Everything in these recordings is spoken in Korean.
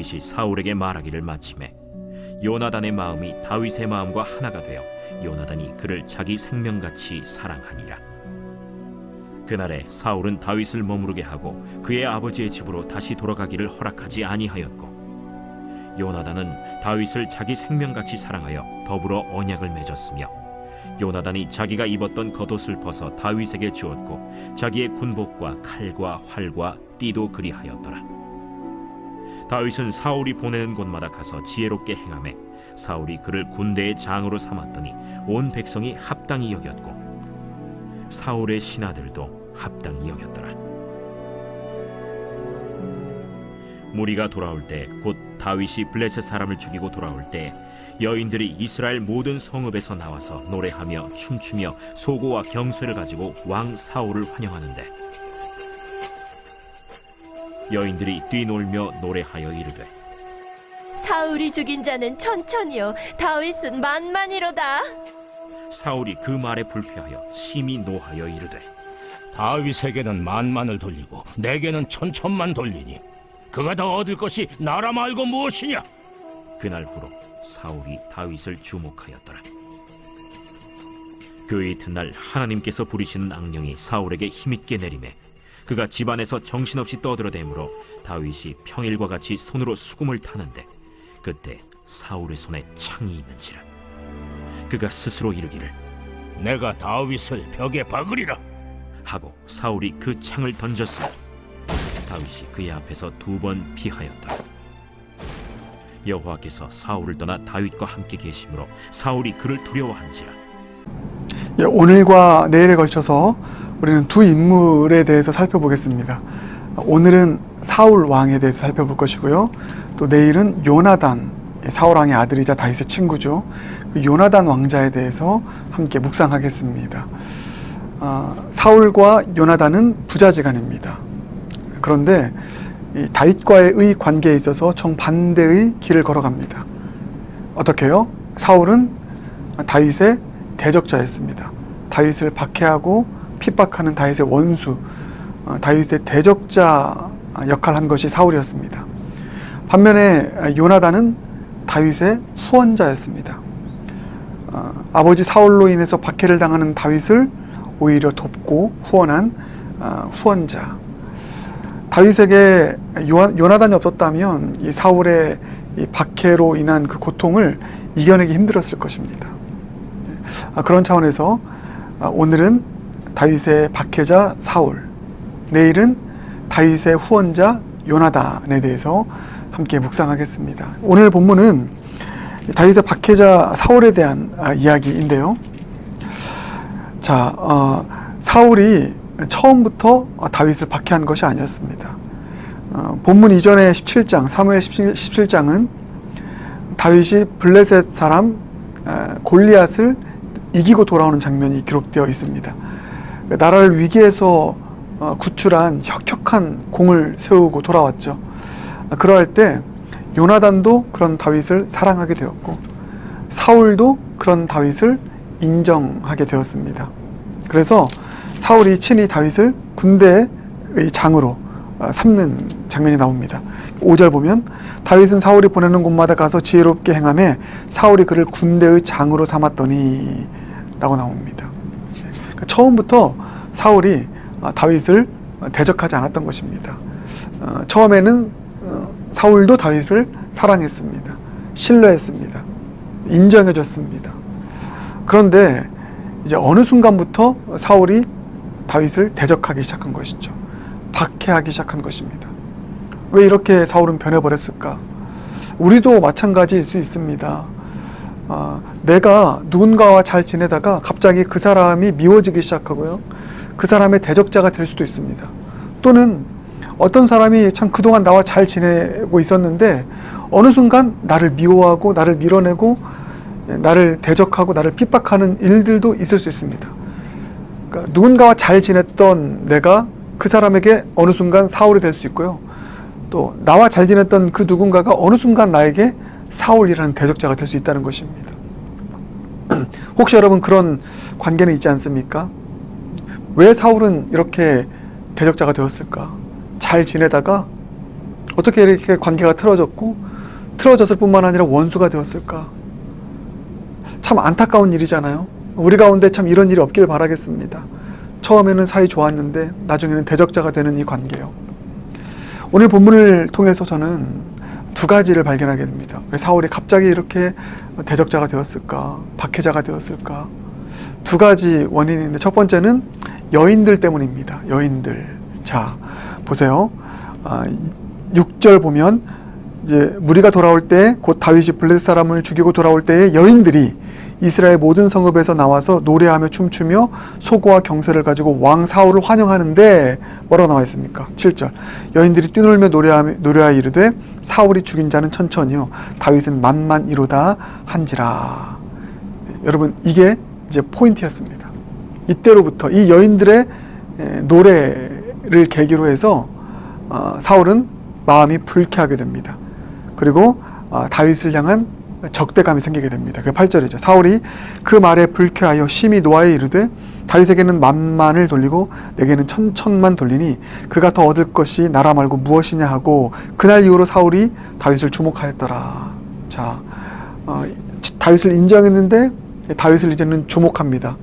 다윗이 사울에게 말하기를 마치매 요나단의 마음이 다윗의 마음과 하나가 되어 요나단이 그를 자기 생명같이 사랑하니라. 그날에 사울은 다윗을 머무르게 하고 그의 아버지의 집으로 다시 돌아가기를 허락하지 아니하였고, 요나단은 다윗을 자기 생명같이 사랑하여 더불어 언약을 맺었으며, 요나단이 자기가 입었던 겉옷을 벗어 다윗에게 주었고 자기의 군복과 칼과 활과 띠도 그리하였더라. 다윗은 사울이 보내는 곳마다 가서 지혜롭게 행하매 사울이 그를 군대의 장으로 삼았더니 온 백성이 합당히 여겼고 사울의 신하들도 합당히 여겼더라. 무리가 돌아올 때 곧 다윗이 블레셋 사람을 죽이고 돌아올 때 여인들이 이스라엘 모든 성읍에서 나와서 노래하며 춤추며 소고와 경쇠를 가지고 왕 사울을 환영하는데, 여인들이 뛰놀며 노래하여 이르되 사울이 죽인 자는 천천히요 다윗은 만만이로다. 사울이 그 말에 불쾌하여 심히 노하여 이르되 다윗에게는 만만을 돌리고 내게는 천천만 돌리니 그가 더 얻을 것이 나라 말고 무엇이냐? 그날 후로 사울이 다윗을 주목하였더라. 그 이튿날 하나님께서 부리시는 악령이 사울에게 힘있게 내리매 그가 집안에서 정신없이 떠들어대므로 다윗이 평일과 같이 손으로 수금을 타는데 그때 사울의 손에 창이 있는지라. 그가 스스로 이르기를 내가 다윗을 벽에 박으리라 하고 사울이 그 창을 던졌으니 다윗이 그의 앞에서 2번 피하였더라. 여호와께서 사울을 떠나 다윗과 함께 계심으로 사울이 그를 두려워한지라. 오늘과 내일에 걸쳐서 우리는 두 인물에 대해서 살펴보겠습니다. 오늘은 사울 왕에 대해서 살펴볼 것이고요. 또 내일은 요나단, 사울 왕의 아들이자 다윗의 친구죠. 그 요나단 왕자에 대해서 함께 묵상하겠습니다. 사울과 요나단은 부자지간입니다. 그런데 이 다윗과의 관계에 있어서 정반대의 길을 걸어갑니다. 어떻게요? 사울은 다윗의 대적자였습니다. 다윗을 박해하고 핍박하는 다윗의 원수, 다윗의 대적자 역할을 한 것이 사울이었습니다. 반면에 요나단은 다윗의 후원자였습니다. 아버지 사울로 인해서 박해를 당하는 다윗을 오히려 돕고 후원한 후원자. 다윗에게 요나단이 없었다면 이 사울의 이 박해로 인한 그 고통을 이겨내기 힘들었을 것입니다. 그런 차원에서 오늘은 다윗의 박해자 사울, 내일은 다윗의 후원자 요나단에 대해서 함께 묵상하겠습니다. 오늘 본문은 다윗의 박해자 사울에 대한 이야기인데요. 사울이 처음부터 다윗을 박해한 것이 아니었습니다. 본문 이전의 17장, 사무엘 17장은 다윗이 블레셋 사람 골리앗을 이기고 돌아오는 장면이 기록되어 있습니다. 나라를 위기에서 구출한 혁혁한 공을 세우고 돌아왔죠. 그러할 때 요나단도 그런 다윗을 사랑하게 되었고 사울도 그런 다윗을 인정하게 되었습니다. 그래서 사울이 친히 다윗을 군대의 장으로 삼는 장면이 나옵니다. 5절 보면 다윗은 사울이 보내는 곳마다 가서 지혜롭게 행하며 사울이 그를 군대의 장으로 삼았더니 라고 나옵니다. 그러니까 처음부터 사울이 다윗을 대적하지 않았던 것입니다. 처음에는 사울도 다윗을 사랑했습니다. 신뢰했습니다. 인정해줬습니다. 그런데 이제 어느 순간부터 사울이 다윗을 대적하기 시작한 것이죠. 박해하기 시작한 것입니다. 왜 이렇게 사울은 변해버렸을까? 우리도 마찬가지일 수 있습니다. 내가 누군가와 잘 지내다가 갑자기 그 사람이 미워지기 시작하고요. 그 사람의 대적자가 될 수도 있습니다. 또는 어떤 사람이 참 그동안 나와 잘 지내고 있었는데 어느 순간 나를 미워하고 나를 밀어내고 나를 대적하고 나를 핍박하는 일들도 있을 수 있습니다. 그러니까 누군가와 잘 지냈던 내가 그 사람에게 어느 순간 사울이 될 수 있고요. 또 나와 잘 지냈던 그 누군가가 어느 순간 나에게 사울이라는 대적자가 될 수 있다는 것입니다. 혹시 여러분 그런 관계는 있지 않습니까? 왜 사울은 이렇게 대적자가 되었을까? 잘 지내다가 어떻게 이렇게 관계가 틀어졌고 틀어졌을 뿐만 아니라 원수가 되었을까? 참 안타까운 일이잖아요. 우리 가운데 참 이런 일이 없길 바라겠습니다. 처음에는 사이 좋았는데 나중에는 대적자가 되는 이 관계요. 오늘 본문을 통해서 저는 두 가지를 발견하게 됩니다. 왜 사울이 갑자기 이렇게 대적자가 되었을까? 박해자가 되었을까? 두 가지 원인이 있는데 첫 번째는 여인들 때문입니다. 여인들. 자, 보세요. 6절 보면 이제 무리가 돌아올 때 곧 다윗이 블레셋 사람을 죽이고 돌아올 때에 여인들이 이스라엘 모든 성읍에서 나와서 노래하며 춤추며 소고와 경세를 가지고 왕 사울을 환영하는데 뭐라고 나와 있습니까? 7절 여인들이 뛰놀며 노래하여 이르되 사울이 죽인 자는 천천히요 다윗은 만만이로다 한지라. 여러분 이게 이제 포인트였습니다. 이때로부터 이 여인들의 노래를 계기로 해서 사울은 마음이 불쾌하게 됩니다. 그리고 다윗을 향한 적대감이 생기게 됩니다. 그 8절이죠. 사울이 그 말에 불쾌하여 심히 노하여 이르되 다윗에게는 만만을 돌리고 내게는 천천만 돌리니 그가 더 얻을 것이 나라 말고 무엇이냐 하고 그날 이후로 사울이 다윗을 주목하였더라. 자, 다윗을 인정했는데 다윗을 이제는 주목합니다.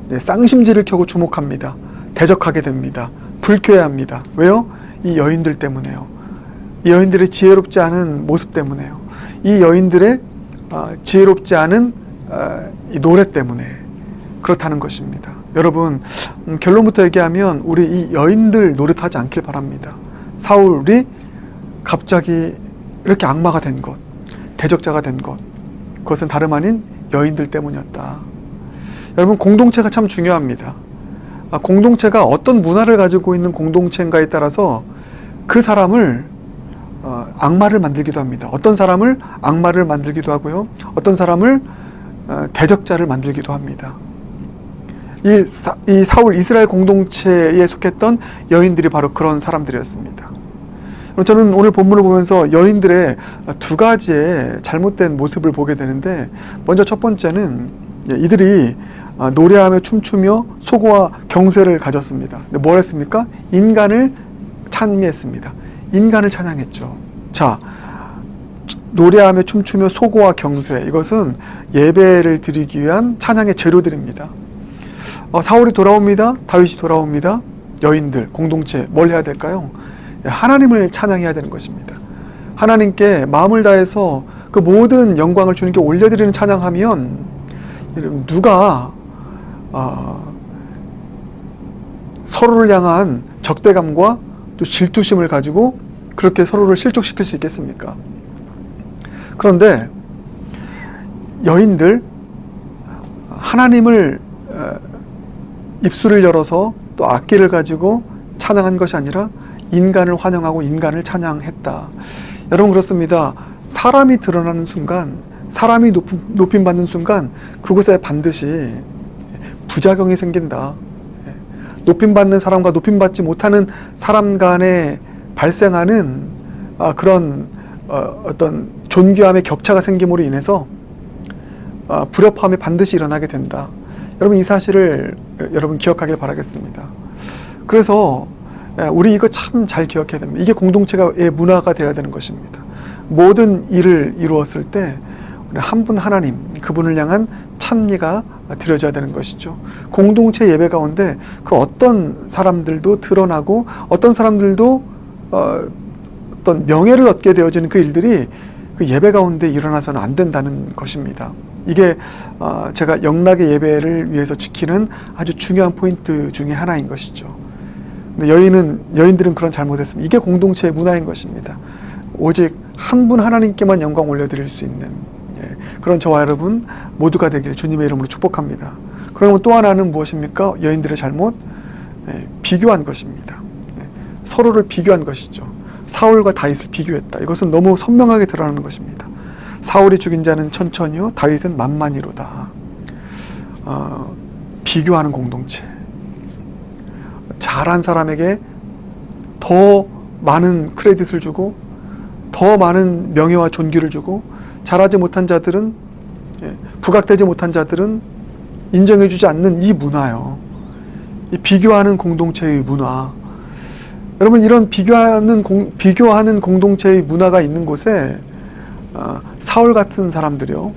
네, 쌍심지를 켜고 주목합니다. 대적하게 됩니다. 불쾌해합니다. 왜요? 이 여인들 때문에요. 이 여인들의 지혜롭지 않은 모습 때문에요. 이 여인들의 지혜롭지 않은 이 노래 때문에 그렇다는 것입니다. 여러분 결론부터 얘기하면 우리 이 여인들 노릇하지 않길 바랍니다. 사울이 갑자기 이렇게 악마가 된 것, 대적자가 된 것, 그것은 다름 아닌 여인들 때문이었다. 여러분 공동체가 참 중요합니다. 공동체가 어떤 문화를 가지고 있는 공동체인가에 따라서 그 사람을 악마를 만들기도 합니다. 어떤 사람을 악마를 만들기도 하고요. 어떤 사람을 대적자를 만들기도 합니다. 이 사울 이스라엘 공동체에 속했던 여인들이 바로 그런 사람들이었습니다. 저는 오늘 본문을 보면서 여인들의 두 가지의 잘못된 모습을 보게 되는데 먼저 첫 번째는 이들이 노래하며 춤추며 소고와 경세를 가졌습니다. 근데 뭘 했습니까? 인간을 찬미했습니다. 인간을 찬양했죠. 자, 노래하며 춤추며 소고와 경세, 이것은 예배를 드리기 위한 찬양의 재료들입니다. 사울이 돌아옵니다. 다윗이 돌아옵니다. 여인들, 공동체 뭘 해야 될까요? 하나님을 찬양해야 되는 것입니다. 하나님께 마음을 다해서 그 모든 영광을 주님께 올려드리는 찬양하면 누가 서로를 향한 적대감과 또 질투심을 가지고 그렇게 서로를 실족시킬 수 있겠습니까? 그런데 여인들 하나님을 입술을 열어서 또 악기를 가지고 찬양한 것이 아니라 인간을 환영하고 인간을 찬양했다. 여러분 그렇습니다. 사람이 드러나는 순간, 사람이 높임받는 순간 그곳에 반드시 부작용이 생긴다. 높임받는 사람과 높임받지 못하는 사람 간에 발생하는 그런 어떤 존귀함의 격차가 생김으로 인해서 불협화음이 반드시 일어나게 된다. 여러분 이 사실을 여러분 기억하길 바라겠습니다. 그래서 우리 이거 참 잘 기억해야 됩니다. 이게 공동체의 문화가 되어야 되는 것입니다. 모든 일을 이루었을 때 한 분 하나님, 그분을 향한 찬미가 드려져야 되는 것이죠. 공동체 예배 가운데 그 어떤 사람들도 드러나고 어떤 사람들도 어떤 명예를 얻게 되어지는 그 일들이 그 예배 가운데 일어나서는 안 된다는 것입니다. 이게 제가 영락의 예배를 위해서 지키는 아주 중요한 포인트 중에 하나인 것이죠. 근데 여인들은 그런 잘못했습니다. 이게 공동체의 문화인 것입니다. 오직 한 분 하나님께만 영광 올려드릴 수 있는 그런 저와 여러분 모두가 되길 주님의 이름으로 축복합니다. 그러면 또 하나는 무엇입니까? 여인들의 잘못, 비교한 것입니다. 서로를 비교한 것이죠. 사울과 다윗을 비교했다. 이것은 너무 선명하게 드러나는 것입니다. 사울이 죽인 자는 천천히요 다윗은 만만이로다. 비교하는 공동체. 잘한 사람에게 더 많은 크레딧을 주고 더 많은 명예와 존귀를 주고 잘하지 못한 자들은 부각되지 못한 자들은 인정해주지 않는 이 문화요. 이 비교하는 공동체의 문화. 여러분, 이런 비교하는 공동체의 문화가 있는 곳에 사울 같은 사람들이요,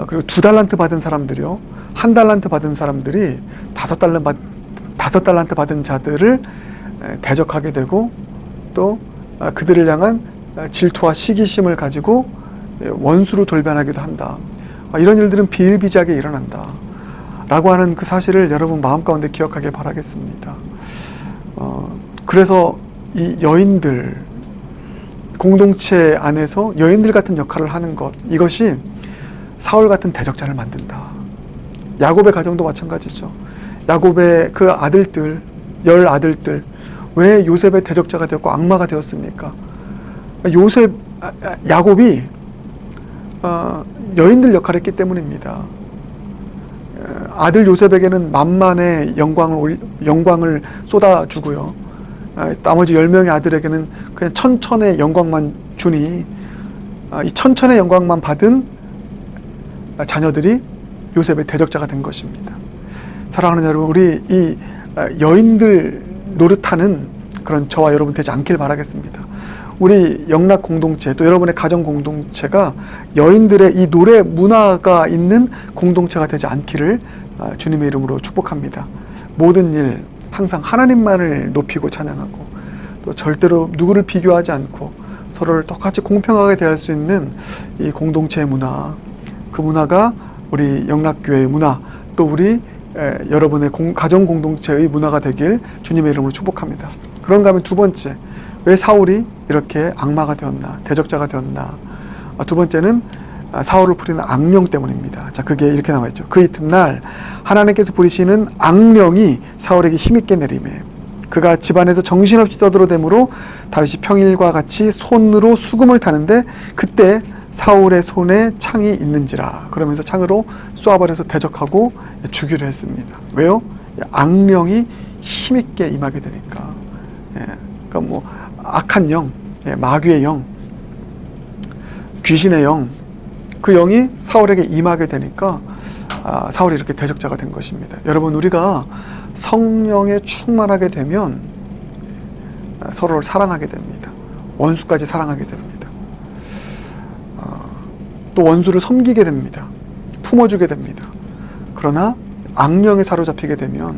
그리고 2달란트 받은 사람들이요, 1달란트 받은 사람들이 5달란트 받은 자들을 대적하게 되고, 또 그들을 향한 질투와 시기심을 가지고 원수로 돌변하기도 한다. 이런 일들은 비일비재하게 일어난다 라고 하는 그 사실을 여러분 마음 가운데 기억하길 바라겠습니다. 그래서 이 여인들, 공동체 안에서 여인들 같은 역할을 하는 것, 이것이 사울 같은 대적자를 만든다. 야곱의 가정도 마찬가지죠. 야곱의 그 아들들, 10아들들, 왜 요셉의 대적자가 되었고 악마가 되었습니까? 야곱이 여인들 역할을 했기 때문입니다. 아들 요셉에게는 만만의 영광을 쏟아주고요, 나머지 10명의 아들에게는 그냥 천천의 영광만 주니, 이 천천의 영광만 받은 자녀들이 요셉의 대적자가 된 것입니다. 사랑하는 여러분, 우리 이 여인들 노릇하는 그런 저와 여러분 되지 않길 바라겠습니다. 우리 영락 공동체, 또 여러분의 가정 공동체가 여인들의 이 노래 문화가 있는 공동체가 되지 않기를 주님의 이름으로 축복합니다. 모든 일 항상 하나님만을 높이고 찬양하고, 또 절대로 누구를 비교하지 않고 서로를 똑같이 공평하게 대할 수 있는 이 공동체의 문화, 그 문화가 우리 영락교회의 문화, 또 우리 여러분의 가정 공동체의 문화가 되길 주님의 이름으로 축복합니다. 그런가 하면 두 번째, 왜 사울이 이렇게 악마가 되었나, 대적자가 되었나? 두 번째는 사울을 부리는 악령 때문입니다. 자, 그게 이렇게 나와있죠. 그 이튿날 하나님께서 부리시는 악령이 사울에게 힘있게 내리매 그가 집안에서 정신없이 떠들어대므로 다윗이 평일과 같이 손으로 수금을 타는데 그때 사울의 손에 창이 있는지라. 그러면서 창으로 쏘아버려서 대적하고 죽이려 했습니다. 왜요? 악령이 힘있게 임하게 되니까. 그러니까 뭐 악한 영, 마귀의 영, 귀신의 영, 그 영이 사울에게 임하게 되니까 사울이 이렇게 대적자가 된 것입니다. 여러분, 우리가 성령에 충만하게 되면 서로를 사랑하게 됩니다. 원수까지 사랑하게 됩니다. 또 원수를 섬기게 됩니다. 품어주게 됩니다. 그러나 악령에 사로잡히게 되면,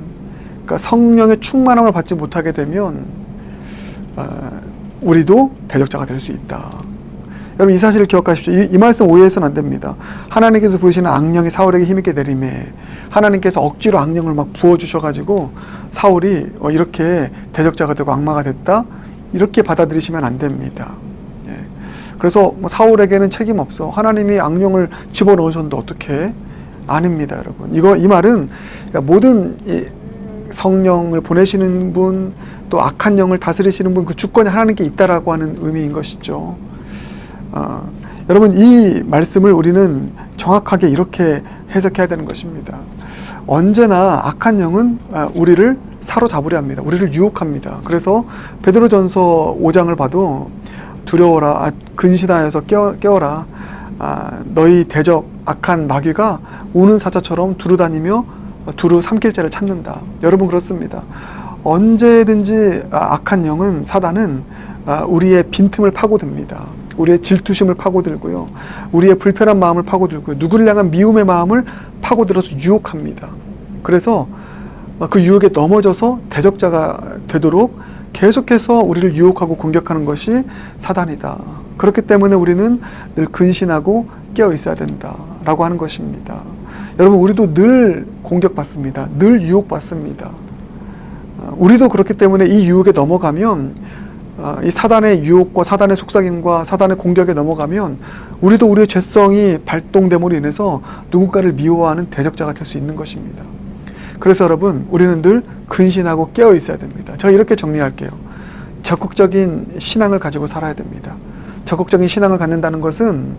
그러니까 성령의 충만함을 받지 못하게 되면 우리도 대적자가 될 수 있다. 여러분, 이 사실을 기억하십시오. 이 말씀 오해해서는 안 됩니다. 하나님께서 부르시는 악령이 사울에게 힘있게 내림에 하나님께서 억지로 악령을 막 부어주셔가지고 사울이 이렇게 대적자가 되고 악마가 됐다, 이렇게 받아들이시면 안 됩니다. 그래서 사울에게는 책임 없어, 하나님이 악령을 집어넣으셨는데 어떻게? 아닙니다, 여러분. 이 말은 모든 성령을 보내시는 분, 또 악한 영을 다스리시는 분, 그 주권이 하나님께 있다라고 하는 의미인 것이죠. 여러분, 이 말씀을 우리는 정확하게 이렇게 해석해야 되는 것입니다. 언제나 악한 영은 우리를 사로잡으려 합니다. 우리를 유혹합니다. 그래서 베드로전서 5장을 봐도 두려워라, 근신하여서 깨어라, 너희 대적 악한 마귀가 우는 사자처럼 두루다니며 두루 삼킬 자를 찾는다. 여러분, 그렇습니다. 언제든지 악한 영은, 사단은 우리의 빈틈을 파고듭니다. 우리의 질투심을 파고들고요, 우리의 불편한 마음을 파고들고요, 누구를 향한 미움의 마음을 파고들어서 유혹합니다. 그래서 그 유혹에 넘어져서 대적자가 되도록 계속해서 우리를 유혹하고 공격하는 것이 사단이다. 그렇기 때문에 우리는 늘 근신하고 깨어 있어야 된다라고 하는 것입니다. 여러분, 우리도 늘 공격받습니다. 늘 유혹받습니다. 우리도 그렇기 때문에 이 유혹에 넘어가면, 이 사단의 유혹과 사단의 속삭임과 사단의 공격에 넘어가면 우리도 우리의 죄성이 발동됨으로 인해서 누군가를 미워하는 대적자가 될 수 있는 것입니다. 그래서 여러분, 우리는 늘 근신하고 깨어 있어야 됩니다. 제가 이렇게 정리할게요. 적극적인 신앙을 가지고 살아야 됩니다. 적극적인 신앙을 갖는다는 것은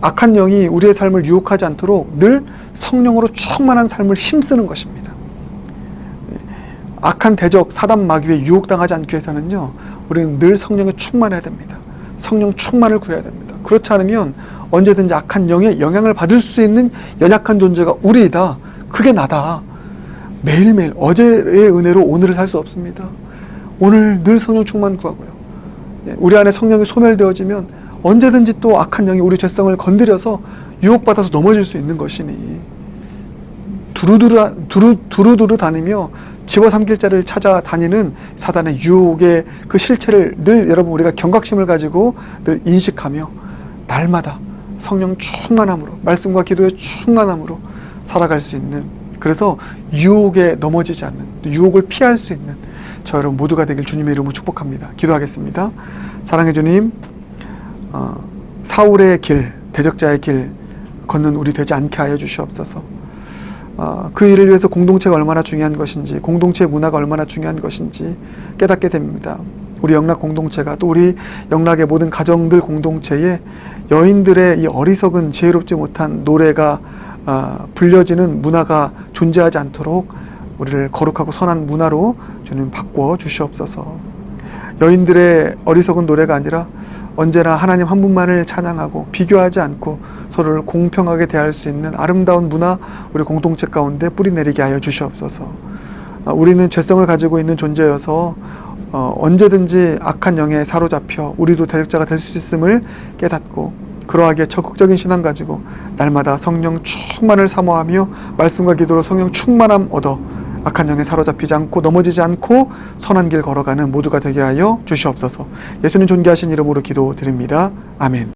악한 영이 우리의 삶을 유혹하지 않도록 늘 성령으로 충만한 삶을 힘쓰는 것입니다. 악한 대적, 사단 마귀에 유혹당하지 않기 위해서는요, 우리는 늘 성령에 충만해야 됩니다. 성령 충만을 구해야 됩니다. 그렇지 않으면 언제든지 악한 영의 영향을 받을 수 있는 연약한 존재가 우리이다. 그게 나다. 매일매일 어제의 은혜로 오늘을 살 수 없습니다. 오늘 늘 성령 충만 구하고요. 우리 안에 성령이 소멸되어지면 언제든지 또 악한 영이 우리 죄성을 건드려서 유혹받아서 넘어질 수 있는 것이니 두루두루 다니며 집어삼킬 자를 찾아다니는 사단의 유혹의 그 실체를 늘 여러분 우리가 경각심을 가지고 늘 인식하며 날마다 성령 충만함으로 말씀과 기도의 충만함으로 살아갈 수 있는, 그래서 유혹에 넘어지지 않는, 유혹을 피할 수 있는 저 여러분 모두가 되길 주님의 이름으로 축복합니다. 기도하겠습니다. 사랑의 주님, 사울의 길, 대적자의 길 걷는 우리 되지 않게 하여 주시옵소서. 그 일을 위해서 공동체가 얼마나 중요한 것인지, 공동체의 문화가 얼마나 중요한 것인지 깨닫게 됩니다. 우리 영락 공동체가, 또 우리 영락의 모든 가정들 공동체에 여인들의 이 어리석은 지혜롭지 못한 노래가 불려지는 문화가 존재하지 않도록 우리를 거룩하고 선한 문화로 주님 바꿔 주시옵소서. 여인들의 어리석은 노래가 아니라 언제나 하나님 한 분만을 찬양하고 비교하지 않고 서로를 공평하게 대할 수 있는 아름다운 문화 우리 공동체 가운데 뿌리내리게 하여 주시옵소서. 우리는 죄성을 가지고 있는 존재여서 언제든지 악한 영에 사로잡혀 우리도 대적자가 될 수 있음을 깨닫고 그러하기에 적극적인 신앙 가지고 날마다 성령 충만을 사모하며 말씀과 기도로 성령 충만함 얻어 악한 영에 사로잡히지 않고 넘어지지 않고 선한 길 걸어가는 모두가 되게 하여 주시옵소서. 예수님 존귀하신 이름으로 기도드립니다. 아멘.